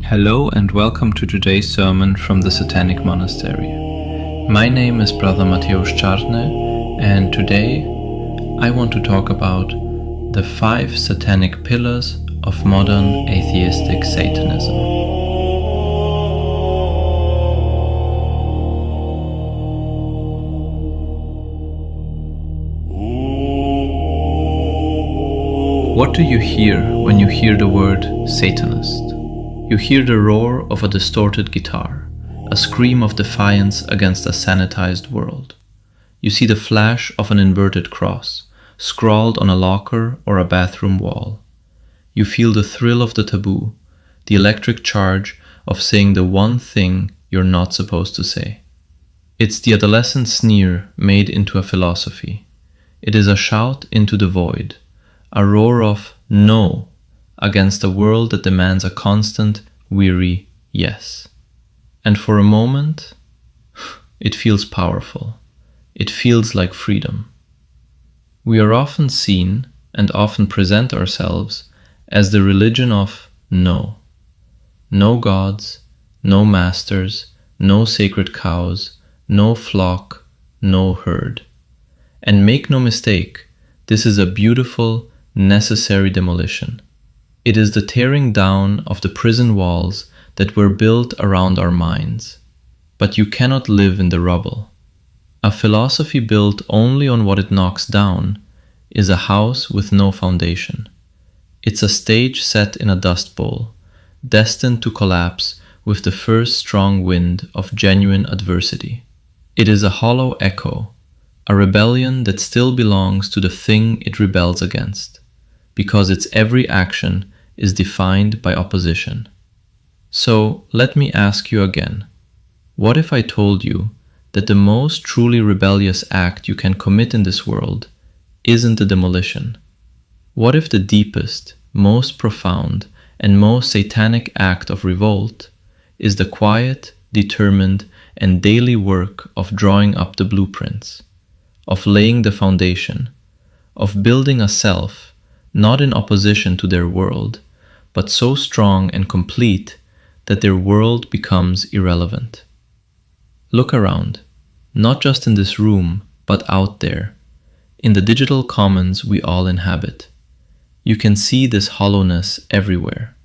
Hello and welcome to today's sermon from the Satanic Monastery. My name is Brother Mateusz Czarny, and today I want to talk about the 5 satanic pillars of modern atheistic Satanism. What do you hear when you hear the word Satanist? You hear the roar of a distorted guitar, a scream of defiance against a sanitized world. You see the flash of an inverted cross, scrawled on a locker or a bathroom wall. You feel the thrill of the taboo, the electric charge of saying the one thing you're not supposed to say. It's the adolescent sneer made into a philosophy. It is a shout into the void, a roar of no against a world that demands a constant, weary yes. And for a moment, it feels powerful. It feels like freedom. We are often seen and often present ourselves as the religion of no. No gods, no masters, no sacred cows, no flock, no herd. And make no mistake, this is a beautiful, necessary demolition. It is the tearing down of the prison walls that were built around our minds. But you cannot live in the rubble. A philosophy built only on what it knocks down is a house with no foundation. It's a stage set in a dust bowl, destined to collapse with the first strong wind of genuine adversity. It is a hollow echo, a rebellion that still belongs to the thing it rebels against, because its every action is defined by opposition. So let me ask you again, what if I told you that the most truly rebellious act you can commit in this world isn't the demolition? What if the deepest, most profound, and most satanic act of revolt is the quiet, determined, and daily work of drawing up the blueprints, of laying the foundation, of building a self not in opposition to their world, but so strong and complete that their world becomes irrelevant? Look around, not just in this room, but out there, in the digital commons we all inhabit. You can see this hollowness everywhere.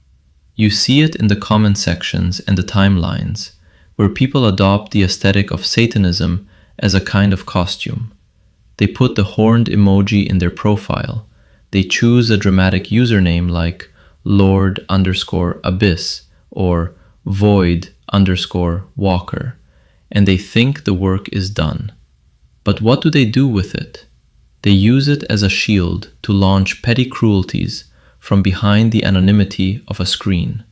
You see it in the comment sections and the timelines, where people adopt the aesthetic of Satanism as a kind of costume. They put the horned emoji in their profile. They choose a dramatic username like Lord_Abyss or Void_Walker, and they think the work is done. But what do they do with it? They use it as a shield to launch petty cruelties from behind the anonymity of a screen.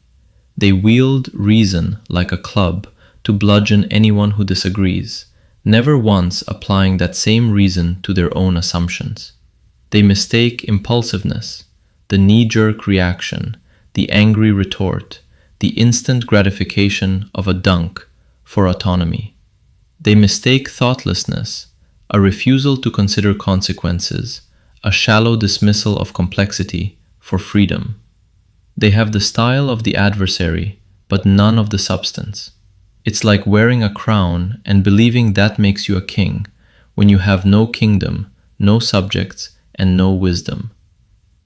They wield reason like a club to bludgeon anyone who disagrees, never once applying that same reason to their own assumptions. They mistake impulsiveness, the knee-jerk reaction, the angry retort, the instant gratification of a dunk for autonomy. They mistake thoughtlessness, a refusal to consider consequences, a shallow dismissal of complexity, for freedom. They have the style of the adversary, but none of the substance. It's like wearing a crown and believing that makes you a king, when you have no kingdom, no subjects, and no wisdom.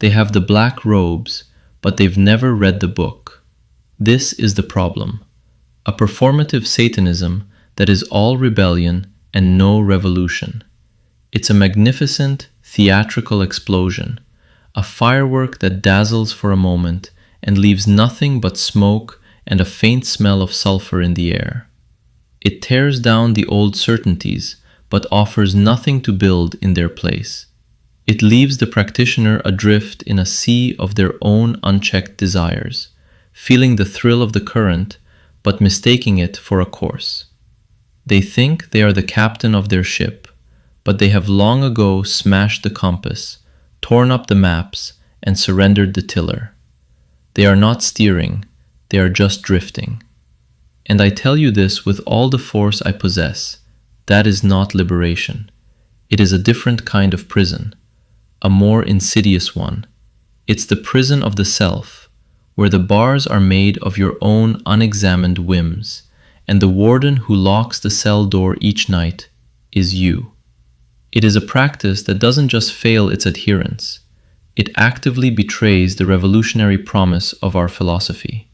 They have the black robes, but they've never read the book. This is the problem. A performative Satanism that is all rebellion and no revolution. It's a magnificent, theatrical explosion, a firework that dazzles for a moment and leaves nothing but smoke and a faint smell of sulfur in the air. It tears down the old certainties, but offers nothing to build in their place. It leaves the practitioner adrift in a sea of their own unchecked desires, feeling the thrill of the current, but mistaking it for a course. They think they are the captain of their ship, but they have long ago smashed the compass, torn up the maps, and surrendered the tiller. They are not steering, they are just drifting. And I tell you this with all the force I possess. That is not liberation. It is a different kind of prison, a more insidious one. It's the prison of the self, where the bars are made of your own unexamined whims, and the warden who locks the cell door each night is you. It is a practice that doesn't just fail its adherents, it actively betrays the revolutionary promise of our philosophy.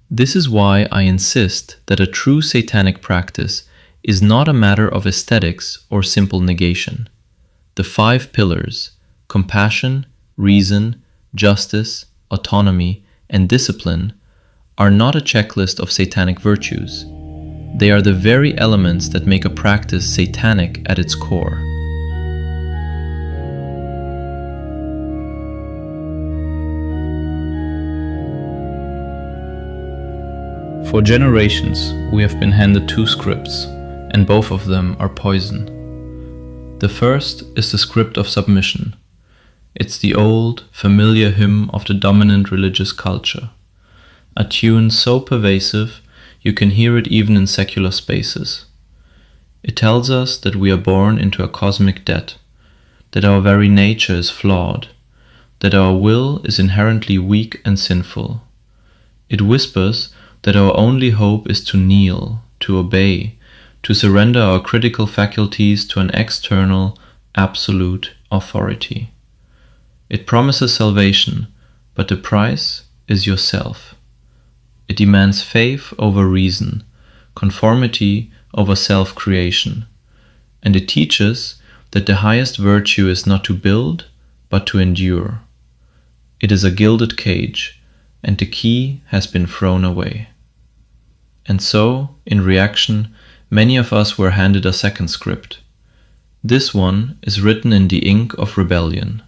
This is why I insist that a true satanic practice is not a matter of aesthetics or simple negation. The 5 pillars, compassion, reason, justice, autonomy, and discipline, are not a checklist of satanic virtues. They are the very elements that make a practice satanic at its core. For generations, we have been handed 2 scripts, and both of them are poison. The first is the script of submission. It's the old, familiar hymn of the dominant religious culture, a tune so pervasive you can hear it even in secular spaces. It tells us that we are born into a cosmic debt, that our very nature is flawed, that our will is inherently weak and sinful. It whispers that our only hope is to kneel, to obey, to surrender our critical faculties to an external, absolute authority. It promises salvation, but the price is yourself. It demands faith over reason, conformity over self-creation, and it teaches that the highest virtue is not to build, but to endure. It is a gilded cage, and the key has been thrown away. And so, in reaction, many of us were handed a second script. This one is written in the ink of rebellion.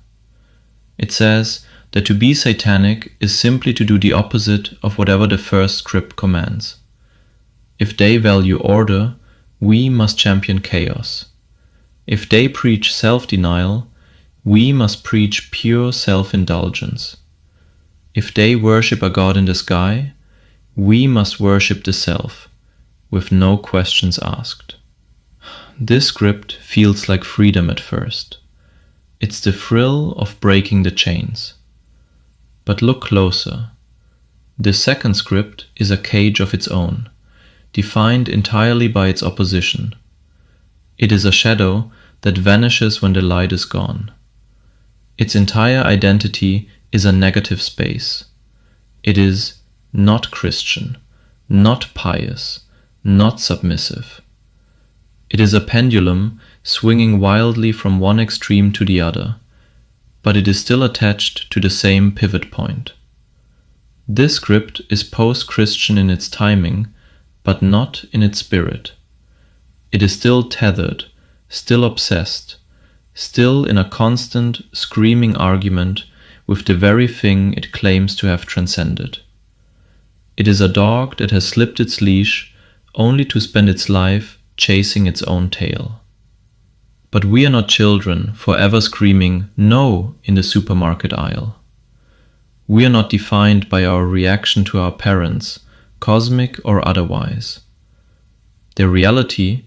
It says that to be satanic is simply to do the opposite of whatever the first script commands. If they value order, we must champion chaos. If they preach self-denial, we must preach pure self-indulgence. If they worship a god in the sky, we must worship the self, with no questions asked. This script feels like freedom at first. It's the thrill of breaking the chains. But look closer. The second script is a cage of its own, defined entirely by its opposition. It is a shadow that vanishes when the light is gone. Its entire identity is a negative space. It is not Christian, not pious, not submissive. It is a pendulum swinging wildly from one extreme to the other, but it is still attached to the same pivot point. This script is post-Christian in its timing, but not in its spirit. It is still tethered, still obsessed, still in a constant, screaming argument with the very thing it claims to have transcended. It is a dog that has slipped its leash only to spend its life chasing its own tail. But we are not children forever screaming "no" in the supermarket aisle. We are not defined by our reaction to our parents, cosmic or otherwise. The reality,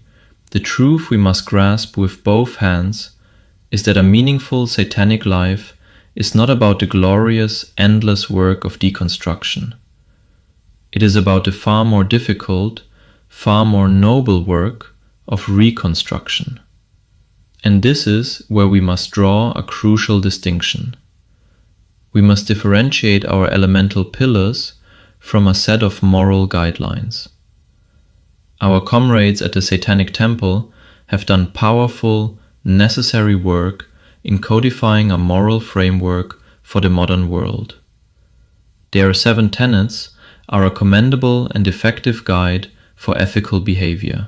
the truth we must grasp with both hands, is that a meaningful satanic life is not about the glorious, endless work of deconstruction. It is about the far more difficult, far more noble work of reconstruction. And this is where we must draw a crucial distinction. We must differentiate our elemental pillars from a set of moral guidelines. Our comrades at the Satanic Temple have done powerful, necessary work in codifying a moral framework for the modern world. Their 7 tenets are a commendable and effective guide for ethical behavior.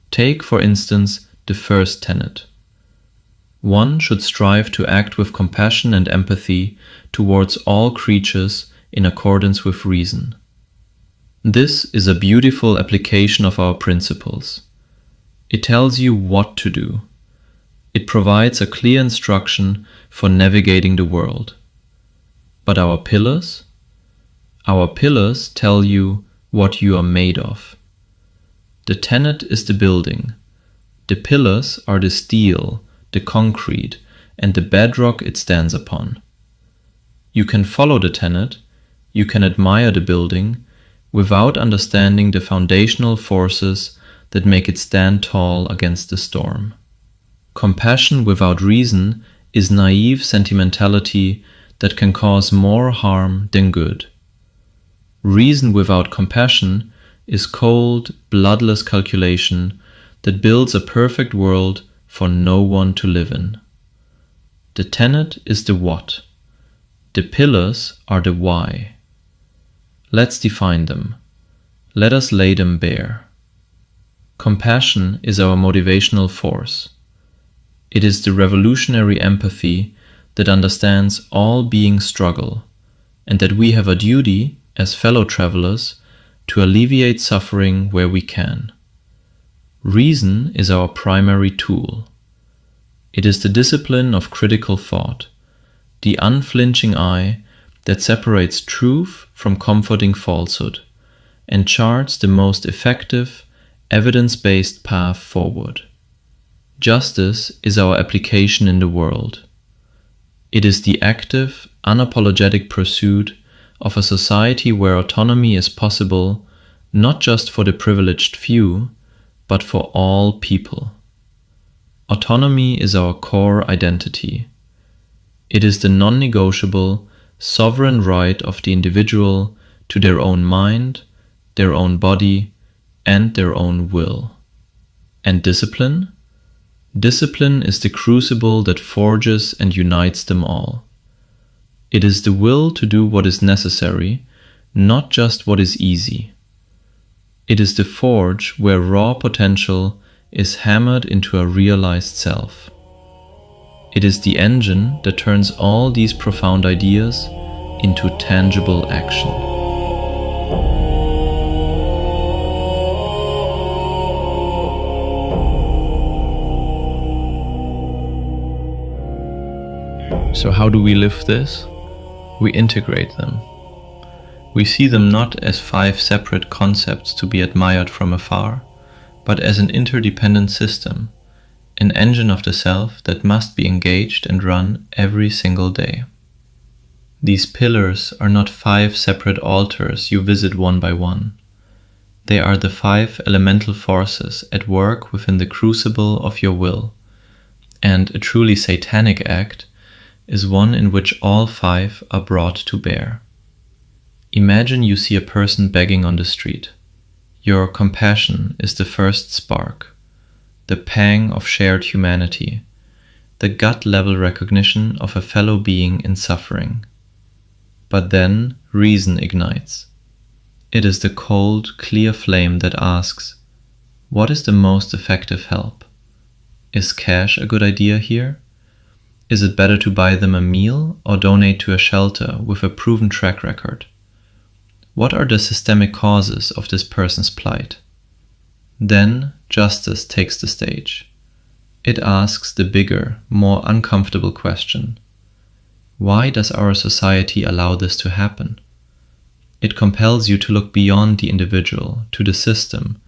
Take, for instance, the first tenet. One should strive to act with compassion and empathy towards all creatures in accordance with reason. This is a beautiful application of our principles. It tells you what to do. It provides a clear instruction for navigating the world. But our pillars? Our pillars tell you what you are made of. The tenet is the building. The pillars are the steel, the concrete, and the bedrock it stands upon. You can follow the tenet, You can admire the building without understanding the foundational forces that make it stand tall against the storm. Compassion without reason is naive sentimentality that can cause more harm than good. Reason without compassion is cold, bloodless calculation that builds a perfect world for no one to live in. The tenet is the what. The pillars are the why. Let's define them. Let us lay them bare. Compassion is our motivational force. It is the revolutionary empathy that understands all beings struggle, and that we have a duty, as fellow travelers, to alleviate suffering where we can. Reason is our primary tool. It is the discipline of critical thought, the unflinching eye that separates truth from comforting falsehood, and charts the most effective, evidence-based path forward. Justice is our application in the world. It is the active, unapologetic pursuit of a society where autonomy is possible, not just for the privileged few, but for all people. Autonomy is our core identity. It is the non-negotiable, sovereign right of the individual to their own mind, their own body, and their own will. And discipline? Discipline is the crucible that forges and unites them all. It is the will to do what is necessary, not just what is easy. It is the forge where raw potential is hammered into a realized self. It is the engine that turns all these profound ideas into tangible action. So how do we live this? We integrate them. We see them not as 5 separate concepts to be admired from afar, but as an interdependent system, an engine of the self that must be engaged and run every single day. These pillars are not 5 separate altars you visit one by one. They are the 5 elemental forces at work within the crucible of your will, and a truly satanic act is one in which all 5 are brought to bear. Imagine you see a person begging on the street. Your compassion is the first spark, the pang of shared humanity, the gut-level recognition of a fellow being in suffering. But then reason ignites. It is the cold, clear flame that asks, what is the most effective help? Is cash a good idea here? Is it better to buy them a meal or donate to a shelter with a proven track record? What are the systemic causes of this person's plight? Then justice takes the stage. It asks the bigger, more uncomfortable question. Why does our society allow this to happen? It compels you to look beyond the individual, to the system,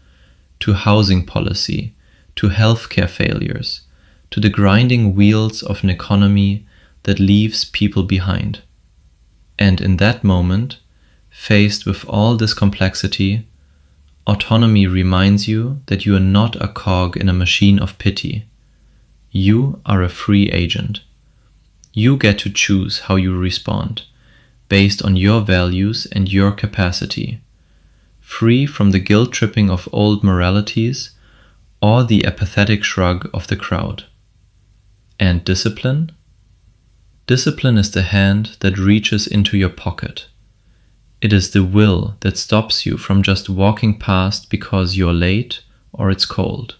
to housing policy, to healthcare failures, to the grinding wheels of an economy that leaves people behind. And in that moment, faced with all this complexity, autonomy reminds you that you are not a cog in a machine of pity. You are a free agent. You get to choose how you respond, based on your values and your capacity, free from the guilt-tripping of old moralities or the apathetic shrug of the crowd. And discipline? Discipline is the hand that reaches into your pocket. It is the will that stops you from just walking past because you're late or it's cold.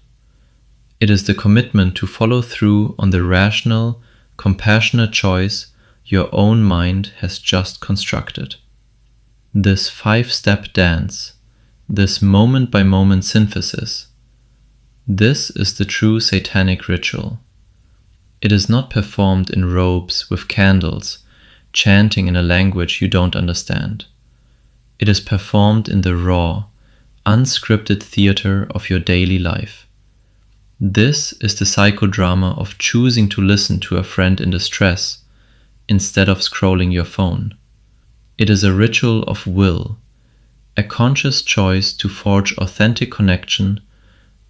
It is the commitment to follow through on the rational, compassionate choice your own mind has just constructed. This 5-step dance, this moment-by-moment synthesis, this is the true satanic ritual. It is not performed in robes with candles, chanting in a language you don't understand. It is performed in the raw, unscripted theater of your daily life. This is the psychodrama of choosing to listen to a friend in distress instead of scrolling your phone. It is a ritual of will, a conscious choice to forge authentic connection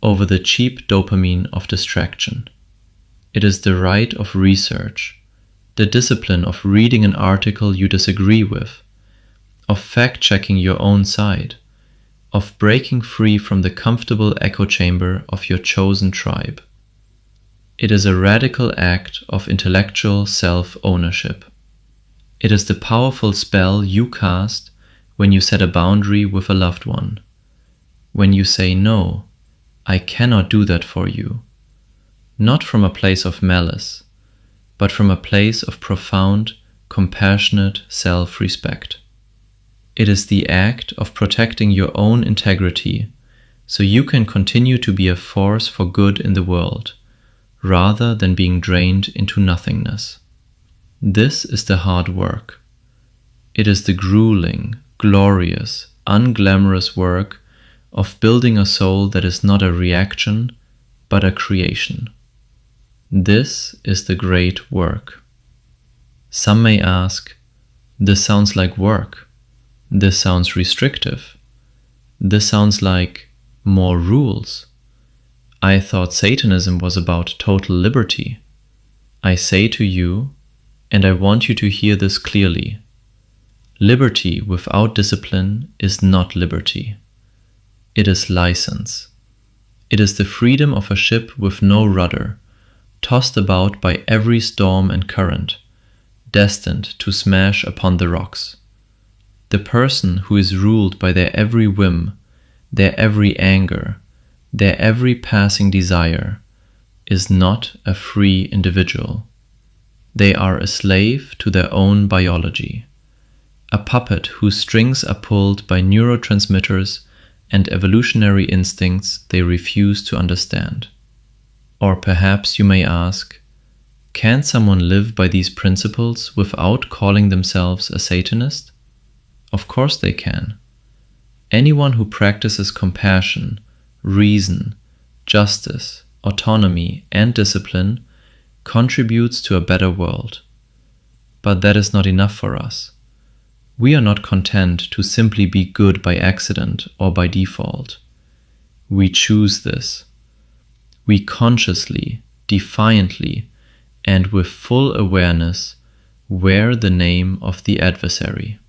over the cheap dopamine of distraction. It is the right of research, the discipline of reading an article you disagree with, of fact-checking your own side, of breaking free from the comfortable echo chamber of your chosen tribe. It is a radical act of intellectual self-ownership. It is the powerful spell you cast when you set a boundary with a loved one, when you say, "No, I cannot do that for you," not from a place of malice, but from a place of profound, compassionate self-respect. It is the act of protecting your own integrity so you can continue to be a force for good in the world, rather than being drained into nothingness. This is the hard work. It is the grueling, glorious, unglamorous work of building a soul that is not a reaction, but a creation. This is the great work. Some may ask, this sounds like work. This sounds restrictive. This sounds like more rules. I thought Satanism was about total liberty. I say to you, and I want you to hear this clearly, liberty without discipline is not liberty. It is license. It is the freedom of a ship with no rudder, tossed about by every storm and current, destined to smash upon the rocks. The person who is ruled by their every whim, their every anger, their every passing desire, is not a free individual. They are a slave to their own biology, a puppet whose strings are pulled by neurotransmitters and evolutionary instincts they refuse to understand. Or perhaps you may ask, can someone live by these principles without calling themselves a Satanist? Of course they can. Anyone who practices compassion, reason, justice, autonomy, and discipline contributes to a better world. But that is not enough for us. We are not content to simply be good by accident or by default. We choose this. We consciously, defiantly, and with full awareness wear the name of the adversary.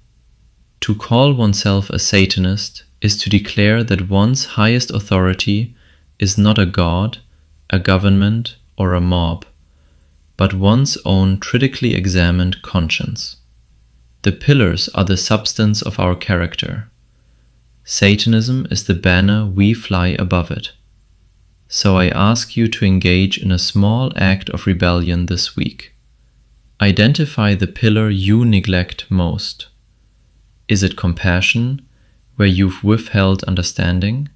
To call oneself a Satanist is to declare that one's highest authority is not a god, a government, or a mob, but one's own critically examined conscience. The pillars are the substance of our character. Satanism is the banner we fly above it. So I ask you to engage in a small act of rebellion this week. Identify the pillar you neglect most. Is it compassion, where you've withheld understanding?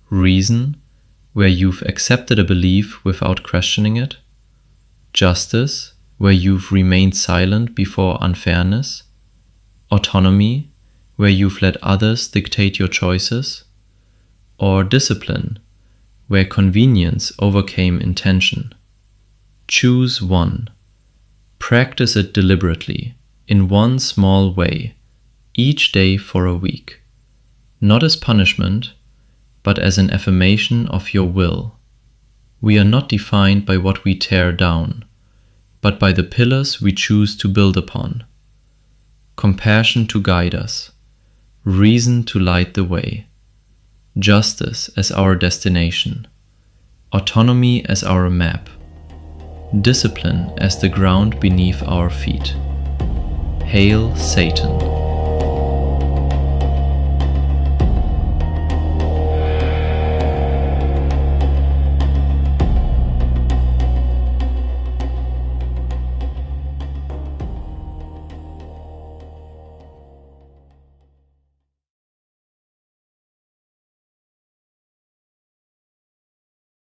Reason, where you've accepted a belief without questioning it? Justice, where you've remained silent before unfairness? Autonomy, where you've let others dictate your choices? Or discipline, where convenience overcame intention? Choose one. Practice it deliberately, in one small way, each day for a week, not as punishment, but as an affirmation of your will. We are not defined by what we tear down, but by the pillars we choose to build upon. Compassion to guide us, reason to light the way, justice as our destination, autonomy as our map, discipline as the ground beneath our feet. Hail Satan!